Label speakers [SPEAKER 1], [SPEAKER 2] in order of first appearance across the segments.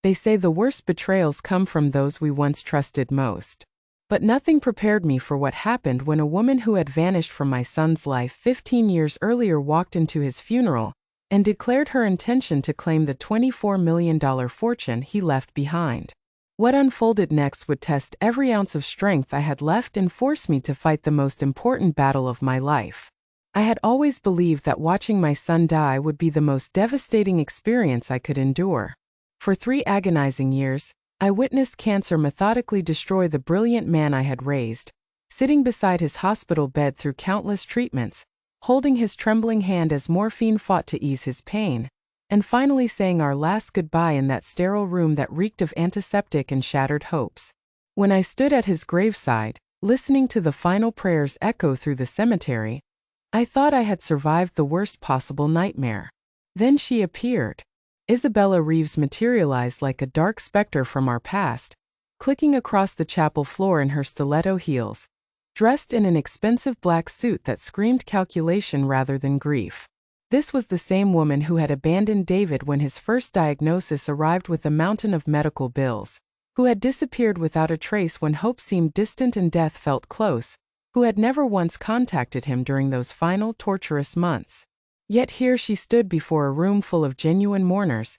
[SPEAKER 1] They say the worst betrayals come from those we once trusted most. But nothing prepared me for what happened when a woman who had vanished from my son's life 15 years earlier walked into his funeral and declared her intention to claim the $24 million fortune he left behind. What unfolded next would test every ounce of strength I had left and force me to fight the most important battle of my life. I had always believed that watching my son die would be the most devastating experience I could endure. For 3 agonizing years, I witnessed cancer methodically destroy the brilliant man I had raised, sitting beside his hospital bed through countless treatments, holding his trembling hand as morphine fought to ease his pain, and finally saying our last goodbye in that sterile room that reeked of antiseptic and shattered hopes. When I stood at his graveside, listening to the final prayers echo through the cemetery, I thought I had survived the worst possible nightmare. Then she appeared. Isabella Reeves materialized like a dark specter from our past, clicking across the chapel floor in her stiletto heels, dressed in an expensive black suit that screamed calculation rather than grief. This was the same woman who had abandoned David when his first diagnosis arrived with a mountain of medical bills, who had disappeared without a trace when hope seemed distant and death felt close, who had never once contacted him during those final torturous months. Yet here she stood before a room full of genuine mourners,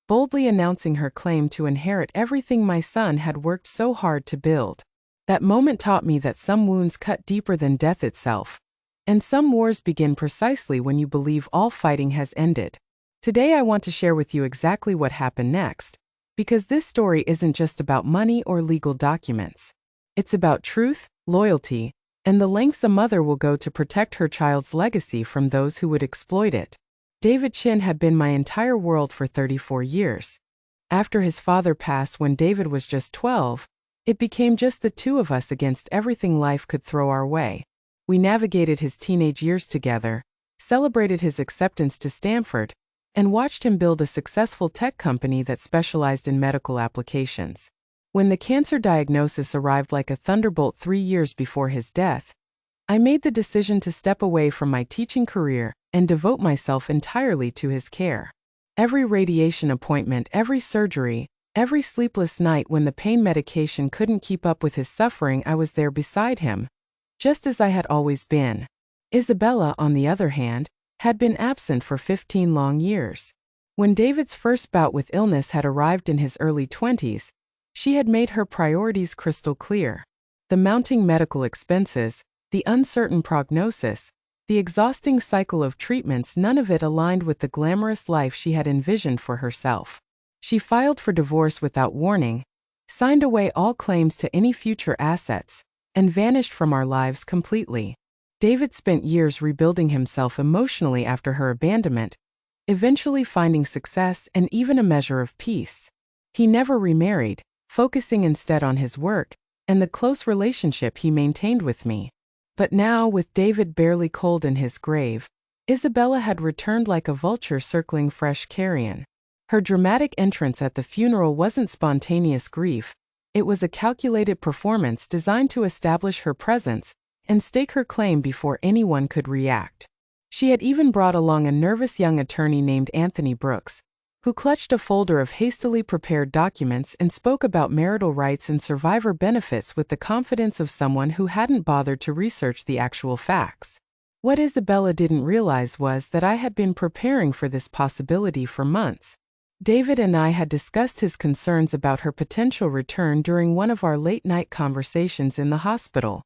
[SPEAKER 1] boldly announcing her claim to inherit everything my son had worked so hard to build. That moment taught me that some wounds cut deeper than death itself, and some wars begin precisely when you believe all fighting has ended. Today I want to share with you exactly what happened next, because this story isn't just about money or legal documents. It's about truth, loyalty, and the lengths a mother will go to protect her child's legacy from those who would exploit it. David Chin had been my entire world for 34 years. After his father passed when David was just 12, it became just the two of us against everything life could throw our way. We navigated his teenage years together, celebrated his acceptance to Stanford, and watched him build a successful tech company that specialized in medical applications. When the cancer diagnosis arrived like a thunderbolt 3 years before his death, I made the decision to step away from my teaching career and devote myself entirely to his care. Every radiation appointment, every surgery, every sleepless night when the pain medication couldn't keep up with his suffering, I was there beside him, just as I had always been. Isabella, on the other hand, had been absent for 15 long years. When David's first bout with illness had arrived in his early 20s, she had made her priorities crystal clear. The mounting medical expenses, the uncertain prognosis, the exhausting cycle of treatments, none of it aligned with the glamorous life she had envisioned for herself. She filed for divorce without warning, signed away all claims to any future assets, and vanished from our lives completely. David spent years rebuilding himself emotionally after her abandonment, eventually finding success and even a measure of peace. He never remarried, focusing instead on his work and the close relationship he maintained with me. But now, with David barely cold in his grave, Isabella had returned like a vulture circling fresh carrion. Her dramatic entrance at the funeral wasn't spontaneous grief, it was a calculated performance designed to establish her presence and stake her claim before anyone could react. She had even brought along a nervous young attorney named Anthony Brooks, who clutched a folder of hastily prepared documents and spoke about marital rights and survivor benefits with the confidence of someone who hadn't bothered to research the actual facts. What Isabella didn't realize was that I had been preparing for this possibility for months. David and I had discussed his concerns about her potential return during one of our late-night conversations in the hospital.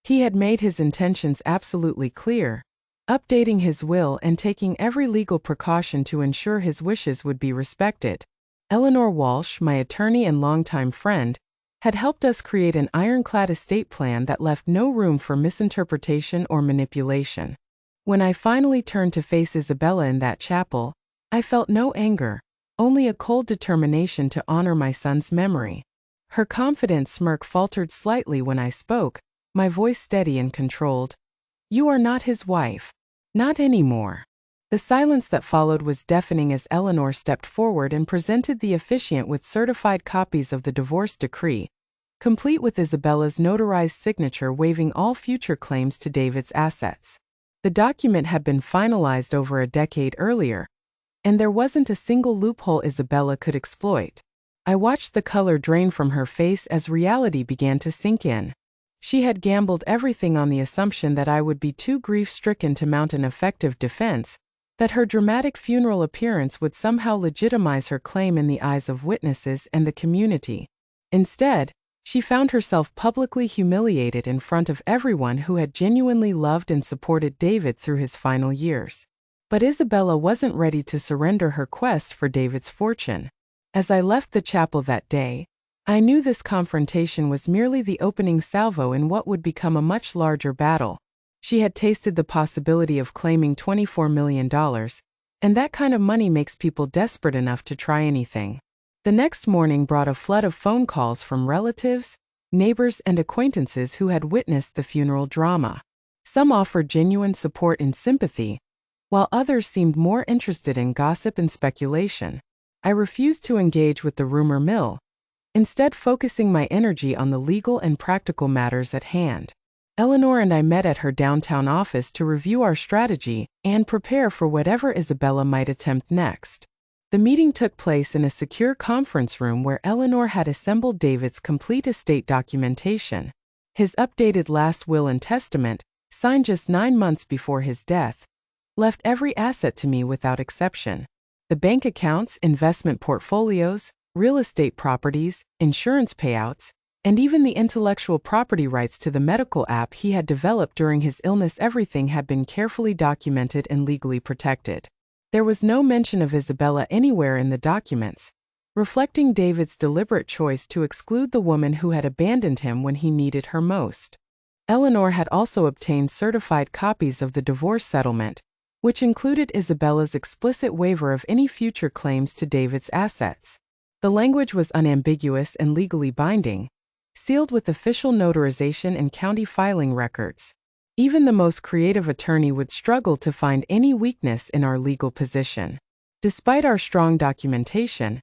[SPEAKER 1] He had made his intentions absolutely clear, updating his will and taking every legal precaution to ensure his wishes would be respected. Eleanor Walsh, my attorney and longtime friend, had helped us create an ironclad estate plan that left no room for misinterpretation or manipulation. When I finally turned to face Isabella in that chapel, I felt no anger, only a cold determination to honor my son's memory. Her confident smirk faltered slightly when I spoke, my voice steady and controlled. "You are not his wife. Not anymore." The silence that followed was deafening as Eleanor stepped forward and presented the officiant with certified copies of the divorce decree, complete with Isabella's notarized signature waiving all future claims to David's assets. The document had been finalized over a decade earlier, and there wasn't a single loophole Isabella could exploit. I watched the color drain from her face as reality began to sink in. She had gambled everything on the assumption that I would be too grief-stricken to mount an effective defense, that her dramatic funeral appearance would somehow legitimize her claim in the eyes of witnesses and the community. Instead, she found herself publicly humiliated in front of everyone who had genuinely loved and supported David through his final years. But Isabella wasn't ready to surrender her quest for David's fortune. As I left the chapel that day, I knew this confrontation was merely the opening salvo in what would become a much larger battle. She had tasted the possibility of claiming $24 million, and that kind of money makes people desperate enough to try anything. The next morning brought a flood of phone calls from relatives, neighbors, and acquaintances who had witnessed the funeral drama. Some offered genuine support and sympathy, while others seemed more interested in gossip and speculation. I refused to engage with the rumor mill, instead focusing my energy on the legal and practical matters at hand. Eleanor and I met at her downtown office to review our strategy and prepare for whatever Isabella might attempt next. The meeting took place in a secure conference room where Eleanor had assembled David's complete estate documentation. His updated last will and testament, signed just 9 months before his death, left every asset to me without exception. The bank accounts, investment portfolios, real estate properties, insurance payouts, and even the intellectual property rights to the medical app he had developed during his illness. Everything had been carefully documented and legally protected. There was no mention of Isabella anywhere in the documents, reflecting David's deliberate choice to exclude the woman who had abandoned him when he needed her most. Eleanor had also obtained certified copies of the divorce settlement, which included Isabella's explicit waiver of any future claims to David's assets. The language was unambiguous and legally binding, sealed with official notarization and county filing records. Even the most creative attorney would struggle to find any weakness in our legal position. Despite our strong documentation,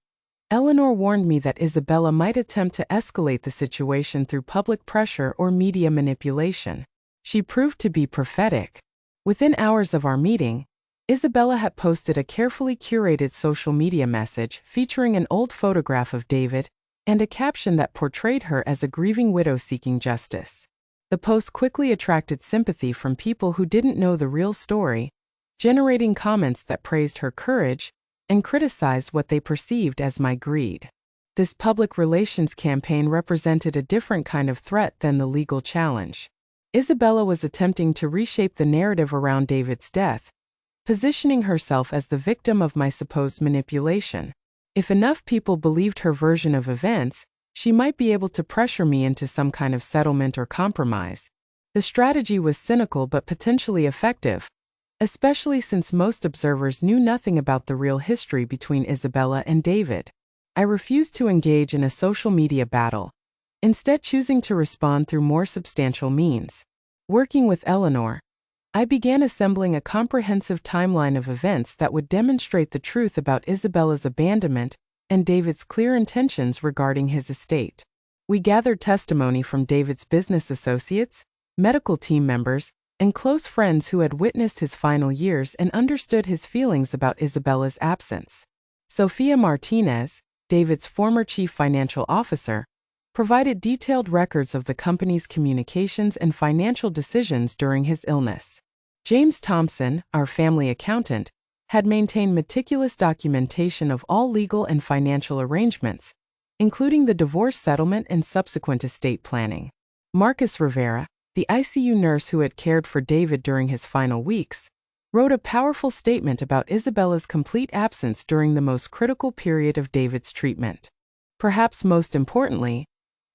[SPEAKER 1] Eleanor warned me that Isabella might attempt to escalate the situation through public pressure or media manipulation. She proved to be prophetic. Within hours of our meeting, Isabella had posted a carefully curated social media message featuring an old photograph of David and a caption that portrayed her as a grieving widow seeking justice. The post quickly attracted sympathy from people who didn't know the real story, generating comments that praised her courage and criticized what they perceived as my greed. This public relations campaign represented a different kind of threat than the legal challenge. Isabella was attempting to reshape the narrative around David's death, positioning herself as the victim of my supposed manipulation. If enough people believed her version of events, she might be able to pressure me into some kind of settlement or compromise. The strategy was cynical but potentially effective, especially since most observers knew nothing about the real history between Isabella and David. I refused to engage in a social media battle, instead choosing to respond through more substantial means. Working with Eleanor, I began assembling a comprehensive timeline of events that would demonstrate the truth about Isabella's abandonment and David's clear intentions regarding his estate. We gathered testimony from David's business associates, medical team members, and close friends who had witnessed his final years and understood his feelings about Isabella's absence. Sophia Martinez, David's former chief financial officer, provided detailed records of the company's communications and financial decisions during his illness. James Thompson, our family accountant, had maintained meticulous documentation of all legal and financial arrangements, including the divorce settlement and subsequent estate planning. Marcus Rivera, the ICU nurse who had cared for David during his final weeks, wrote a powerful statement about Isabella's complete absence during the most critical period of David's treatment. Perhaps most importantly,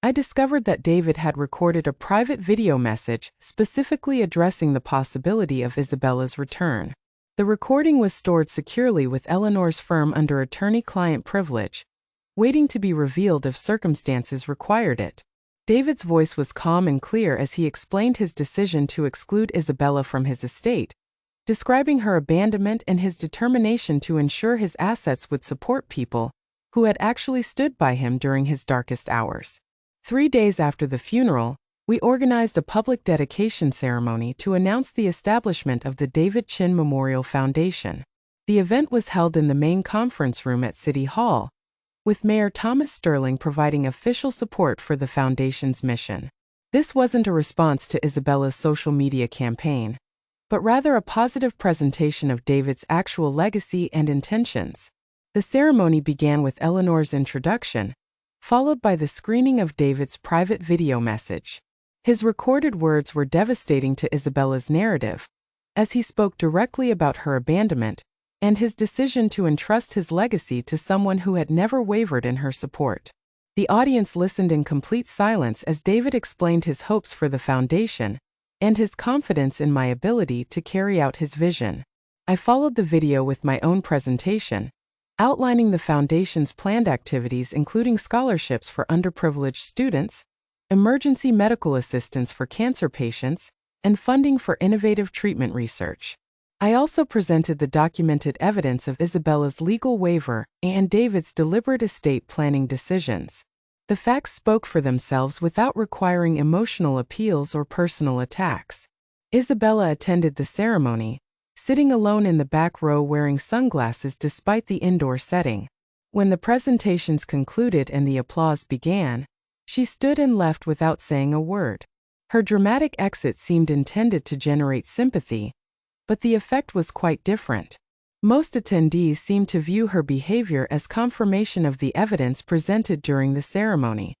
[SPEAKER 1] I discovered that David had recorded a private video message specifically addressing the possibility of Isabella's return. The recording was stored securely with Eleanor's firm under attorney-client privilege, waiting to be revealed if circumstances required it. David's voice was calm and clear as he explained his decision to exclude Isabella from his estate, describing her abandonment and his determination to ensure his assets would support people who had actually stood by him during his darkest hours. 3 days after the funeral, we organized a public dedication ceremony to announce the establishment of the David Chin Memorial Foundation. The event was held in the main conference room at City Hall, with Mayor Thomas Sterling providing official support for the foundation's mission. This wasn't a response to Isabella's social media campaign, but rather a positive presentation of David's actual legacy and intentions. The ceremony began with Eleanor's introduction, followed by the screening of David's private video message. His recorded words were devastating to Isabella's narrative, as he spoke directly about her abandonment and his decision to entrust his legacy to someone who had never wavered in her support. The audience listened in complete silence as David explained his hopes for the foundation and his confidence in my ability to carry out his vision. I followed the video with my own presentation, outlining the foundation's planned activities including scholarships for underprivileged students, emergency medical assistance for cancer patients, and funding for innovative treatment research. I also presented the documented evidence of Isabella's legal waiver and David's deliberate estate planning decisions. The facts spoke for themselves without requiring emotional appeals or personal attacks. Isabella attended the ceremony, sitting alone in the back row wearing sunglasses despite the indoor setting. When the presentations concluded and the applause began, she stood and left without saying a word. Her dramatic exit seemed intended to generate sympathy, but the effect was quite different. Most attendees seemed to view her behavior as confirmation of the evidence presented during the ceremony.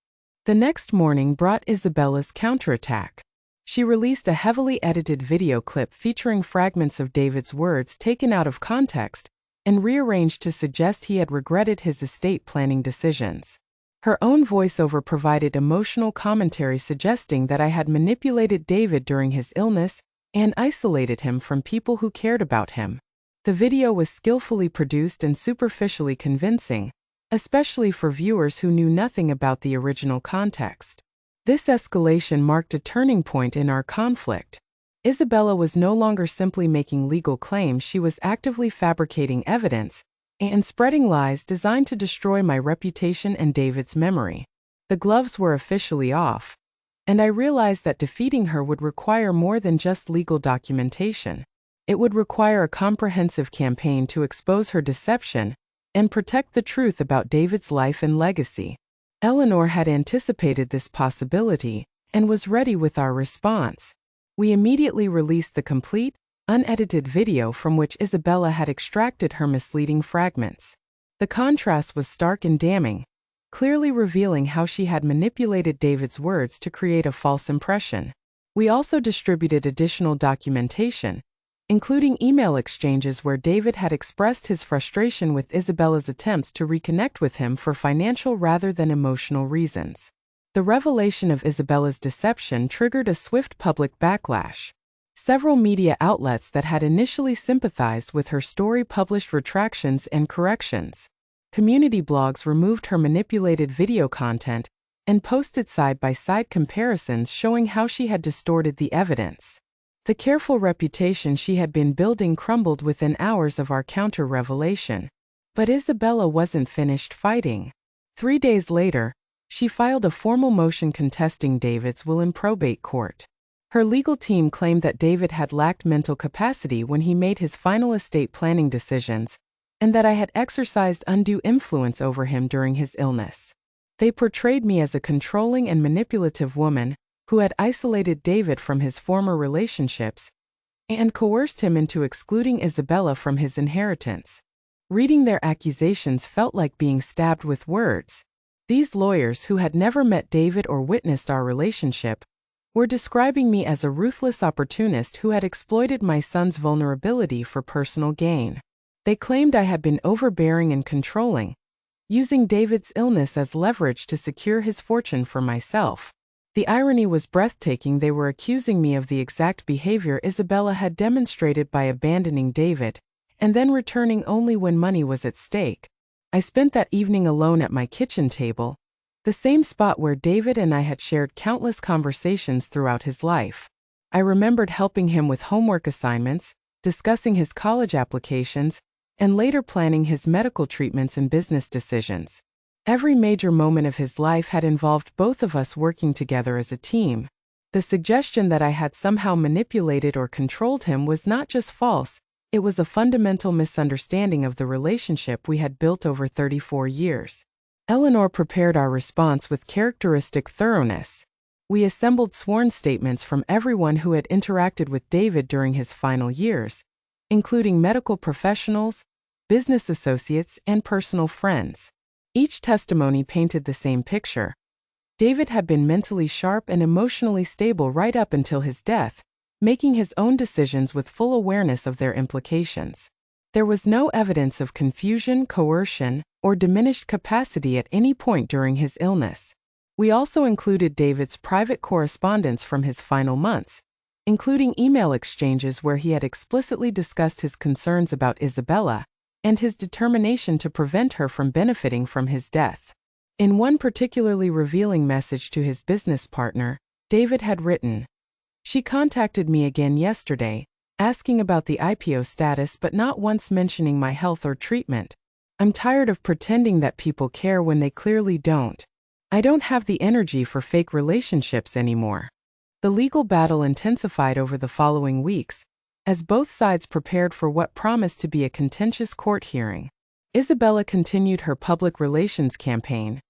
[SPEAKER 1] The next morning brought Isabella's counterattack. She released a heavily edited video clip featuring fragments of David's words taken out of context and rearranged to suggest he had regretted his estate planning decisions. Her own voiceover provided emotional commentary suggesting that I had manipulated David during his illness and isolated him from people who cared about him. The video was skillfully produced and superficially convincing, especially for viewers who knew nothing about the original context. This escalation marked a turning point in our conflict. Isabella was no longer simply making legal claims, she was actively fabricating evidence and spreading lies designed to destroy my reputation and David's memory. The gloves were officially off, and I realized that defeating her would require more than just legal documentation. It would require a comprehensive campaign to expose her deception and protect the truth about David's life and legacy. Eleanor had anticipated this possibility and was ready with our response. We immediately released the complete, unedited video from which Isabella had extracted her misleading fragments. The contrast was stark and damning, clearly revealing how she had manipulated David's words to create a false impression. We also distributed additional documentation, including email exchanges where David had expressed his frustration with Isabella's attempts to reconnect with him for financial rather than emotional reasons. The revelation of Isabella's deception triggered a swift public backlash. Several media outlets that had initially sympathized with her story published retractions and corrections. Community blogs removed her manipulated video content and posted side-by-side comparisons showing how she had distorted the evidence. The careful reputation she had been building crumbled within hours of our counter-revelation. But Isabella wasn't finished fighting. 3 days later, she filed a formal motion contesting David's will in probate court. Her legal team claimed that David had lacked mental capacity when he made his final estate planning decisions, and that I had exercised undue influence over him during his illness. They portrayed me as a controlling and manipulative woman who had isolated David from his former relationships and coerced him into excluding Isabella from his inheritance. Reading their accusations felt like being stabbed with words. These lawyers, who had never met David or witnessed our relationship, were describing me as a ruthless opportunist who had exploited my son's vulnerability for personal gain. They claimed I had been overbearing and controlling, using David's illness as leverage to secure his fortune for myself. The irony was breathtaking. They were accusing me of the exact behavior Isabella had demonstrated by abandoning David and then returning only when money was at stake. I spent that evening alone at my kitchen table, the same spot where David and I had shared countless conversations throughout his life. I remembered helping him with homework assignments, discussing his college applications, and later planning his medical treatments and business decisions. Every major moment of his life had involved both of us working together as a team. The suggestion that I had somehow manipulated or controlled him was not just false, It was a fundamental misunderstanding of the relationship we had built over 34 years. Eleanor prepared our response with characteristic thoroughness. We assembled sworn statements from everyone who had interacted with David during his final years, including medical professionals, business associates, and personal friends. Each testimony painted the same picture. David had been mentally sharp and emotionally stable right up until his death, making his own decisions with full awareness of their implications. There was no evidence of confusion, coercion, or diminished capacity at any point during his illness. We also included David's private correspondence from his final months, including email exchanges where he had explicitly discussed his concerns about Isabella and his determination to prevent her from benefiting from his death. In one particularly revealing message to his business partner, David had written, "She contacted me again yesterday, asking about the IPO status but not once mentioning my health or treatment. I'm tired of pretending that people care when they clearly don't. I don't have the energy for fake relationships anymore." The legal battle intensified over the following weeks, as both sides prepared for what promised to be a contentious court hearing. Isabella continued her public relations campaign,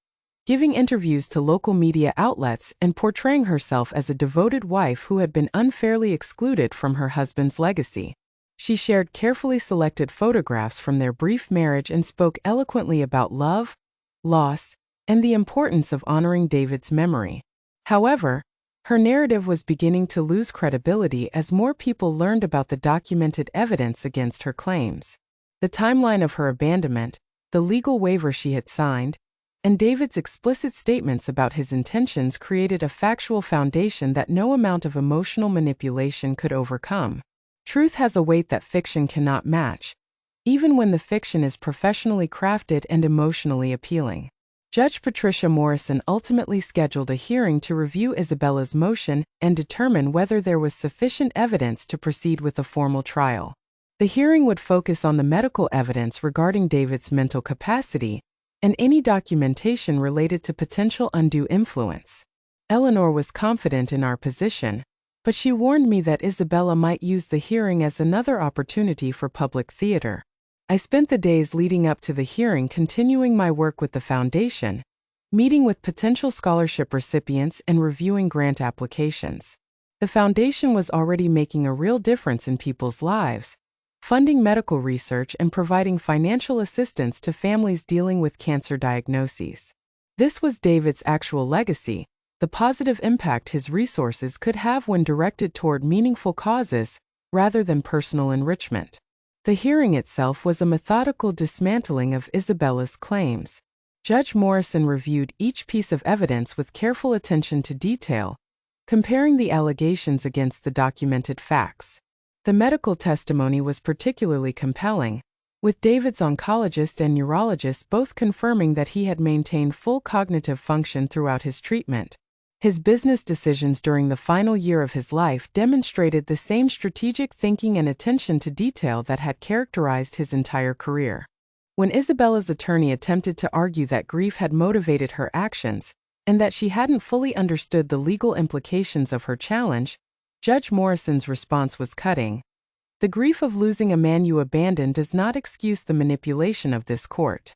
[SPEAKER 1] giving interviews to local media outlets and portraying herself as a devoted wife who had been unfairly excluded from her husband's legacy. She shared carefully selected photographs from their brief marriage and spoke eloquently about love, loss, and the importance of honoring David's memory. However, her narrative was beginning to lose credibility as more people learned about the documented evidence against her claims. The timeline of her abandonment, the legal waiver she had signed, and David's explicit statements about his intentions created a factual foundation that no amount of emotional manipulation could overcome. Truth has a weight that fiction cannot match, even when the fiction is professionally crafted and emotionally appealing. Judge Patricia Morrison ultimately scheduled a hearing to review Isabella's motion and determine whether there was sufficient evidence to proceed with a formal trial. The hearing would focus on the medical evidence regarding David's mental capacity and any documentation related to potential undue influence. Eleanor was confident in our position, but she warned me that Isabella might use the hearing as another opportunity for public theater. I spent the days leading up to the hearing continuing my work with the foundation, meeting with potential scholarship recipients and reviewing grant applications. The foundation was already making a real difference in people's lives, funding medical research and providing financial assistance to families dealing with cancer diagnoses. This was David's actual legacy, the positive impact his resources could have when directed toward meaningful causes rather than personal enrichment. The hearing itself was a methodical dismantling of Isabella's claims. Judge Morrison reviewed each piece of evidence with careful attention to detail, comparing the allegations against the documented facts. The medical testimony was particularly compelling, with David's oncologist and neurologist both confirming that he had maintained full cognitive function throughout his treatment. His business decisions during the final year of his life demonstrated the same strategic thinking and attention to detail that had characterized his entire career. When Isabella's attorney attempted to argue that grief had motivated her actions, and that she hadn't fully understood the legal implications of her challenge, Judge Morrison's response was cutting. "The grief of losing a man you abandoned does not excuse the manipulation of this court."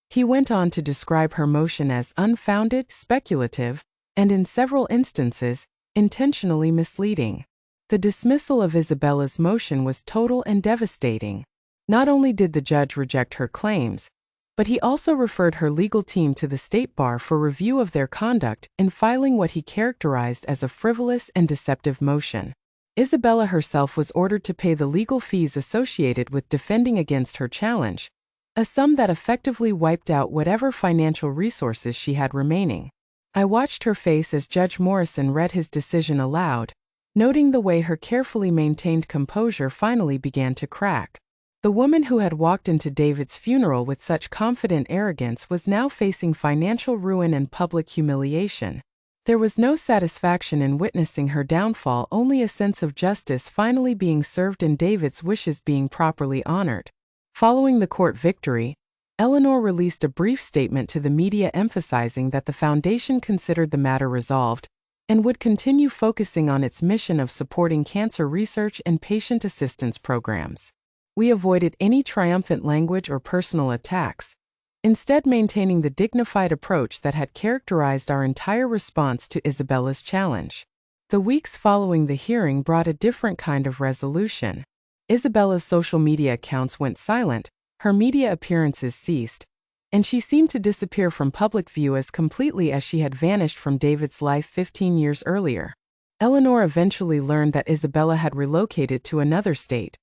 [SPEAKER 1] He went on to describe her motion as unfounded, speculative, and in several instances, intentionally misleading. The dismissal of Isabella's motion was total and devastating. Not only did the judge reject her claims, but he also referred her legal team to the state bar for review of their conduct in filing what he characterized as a frivolous and deceptive motion. Isabella herself was ordered to pay the legal fees associated with defending against her challenge, a sum that effectively wiped out whatever financial resources she had remaining. I watched her face as Judge Morrison read his decision aloud, noting the way her carefully maintained composure finally began to crack. The woman who had walked into David's funeral with such confident arrogance was now facing financial ruin and public humiliation. There was no satisfaction in witnessing her downfall, only a sense of justice finally being served and David's wishes being properly honored. Following the court victory, Eleanor released a brief statement to the media emphasizing that the foundation considered the matter resolved and would continue focusing on its mission of supporting cancer research and patient assistance programs. We avoided any triumphant language or personal attacks, instead maintaining the dignified approach that had characterized our entire response to Isabella's challenge. The weeks following the hearing brought a different kind of resolution. Isabella's social media accounts went silent, her media appearances ceased, and she seemed to disappear from public view as completely as she had vanished from David's life 15 years earlier. Eleanor eventually learned that Isabella had relocated to another state,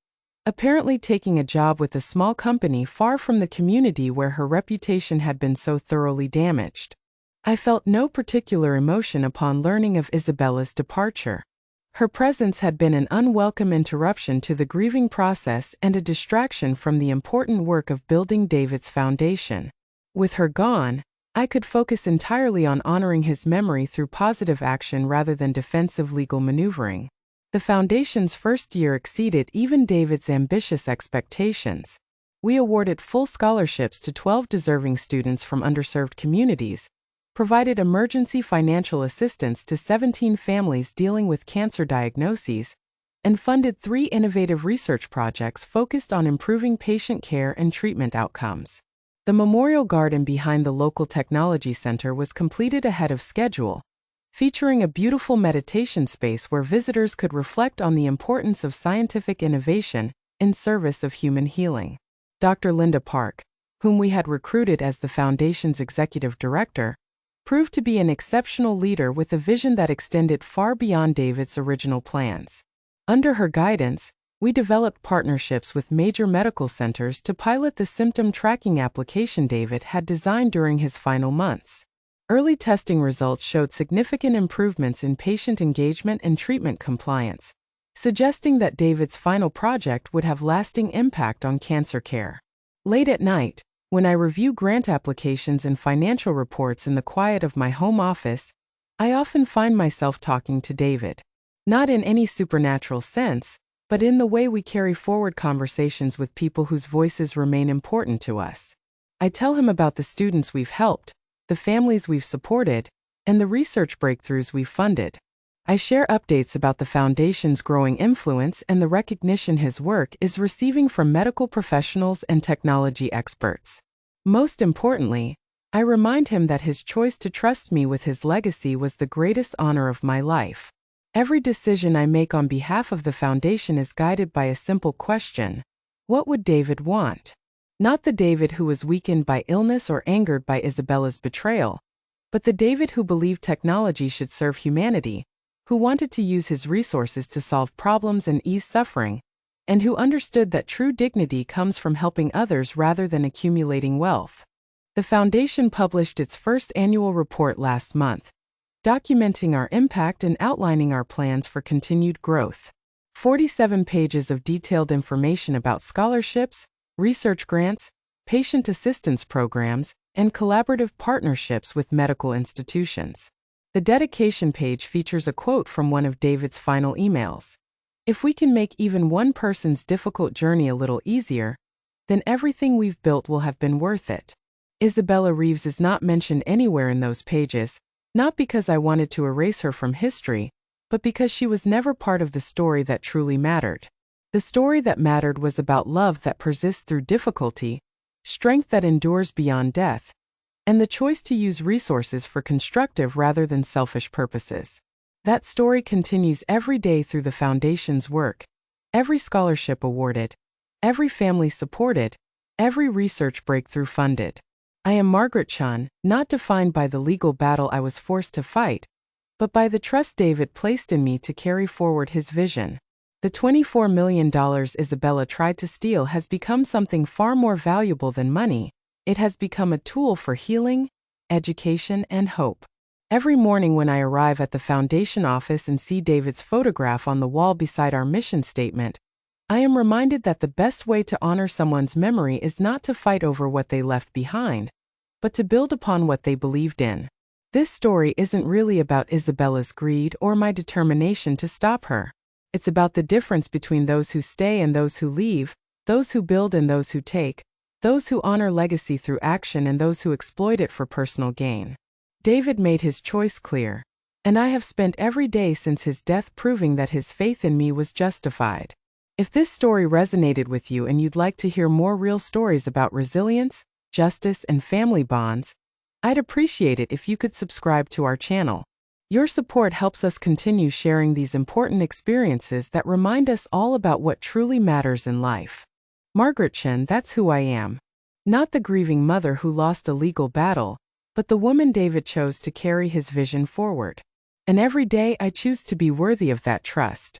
[SPEAKER 1] apparently taking a job with a small company far from the community where her reputation had been so thoroughly damaged. I felt no particular emotion upon learning of Isabella's departure. Her presence had been an unwelcome interruption to the grieving process and a distraction from the important work of building David's foundation. With her gone, I could focus entirely on honoring his memory through positive action rather than defensive legal maneuvering. The foundation's first year exceeded even David's ambitious expectations. We awarded full scholarships to 12 deserving students from underserved communities, provided emergency financial assistance to 17 families dealing with cancer diagnoses, and funded 3 innovative research projects focused on improving patient care and treatment outcomes. The memorial garden behind the local technology center was completed ahead of schedule, featuring a beautiful meditation space where visitors could reflect on the importance of scientific innovation in service of human healing. Dr. Linda Park, whom we had recruited as the foundation's executive director, proved to be an exceptional leader with a vision that extended far beyond David's original plans. Under her guidance, we developed partnerships with major medical centers to pilot the symptom tracking application David had designed during his final months. Early testing results showed significant improvements in patient engagement and treatment compliance, suggesting that David's final project would have lasting impact on cancer care. Late at night, when I review grant applications and financial reports in the quiet of my home office, I often find myself talking to David. Not in any supernatural sense, but in the way we carry forward conversations with people whose voices remain important to us. I tell him about the students we've helped, the families we've supported, and the research breakthroughs we've funded. I share updates about the Foundation's growing influence and the recognition his work is receiving from medical professionals and technology experts. Most importantly, I remind him that his choice to trust me with his legacy was the greatest honor of my life. Every decision I make on behalf of the Foundation is guided by a simple question: what would David want? Not the David who was weakened by illness or angered by Isabella's betrayal, but the David who believed technology should serve humanity, who wanted to use his resources to solve problems and ease suffering, and who understood that true dignity comes from helping others rather than accumulating wealth. The Foundation published its first annual report last month, documenting our impact and outlining our plans for continued growth. 47 pages of detailed information about scholarships, research grants, patient assistance programs, and collaborative partnerships with medical institutions. The dedication page features a quote from one of David's final emails. If we can make even one person's difficult journey a little easier, then everything we've built will have been worth it. Isabella Reeves is not mentioned anywhere in those pages, not because I wanted to erase her from history, but because she was never part of the story that truly mattered. The story that mattered was about love that persists through difficulty, strength that endures beyond death, and the choice to use resources for constructive rather than selfish purposes. That story continues every day through the Foundation's work, every scholarship awarded, every family supported, every research breakthrough funded. I am Margaret Chun, not defined by the legal battle I was forced to fight, but by the trust David placed in me to carry forward his vision. The $24 million Isabella tried to steal has become something far more valuable than money. It has become a tool for healing, education, and hope. Every morning when I arrive at the Foundation office and see David's photograph on the wall beside our mission statement, I am reminded that the best way to honor someone's memory is not to fight over what they left behind, but to build upon what they believed in. This story isn't really about Isabella's greed or my determination to stop her. It's about the difference between those who stay and those who leave, those who build and those who take, those who honor legacy through action and those who exploit it for personal gain. David made his choice clear, and I have spent every day since his death proving that his faith in me was justified. If this story resonated with you and you'd like to hear more real stories about resilience, justice, and family bonds, I'd appreciate it if you could subscribe to our channel. Your support helps us continue sharing these important experiences that remind us all about what truly matters in life. Margaret Chen, that's who I am. Not the grieving mother who lost a legal battle, but the woman David chose to carry his vision forward. And every day I choose to be worthy of that trust.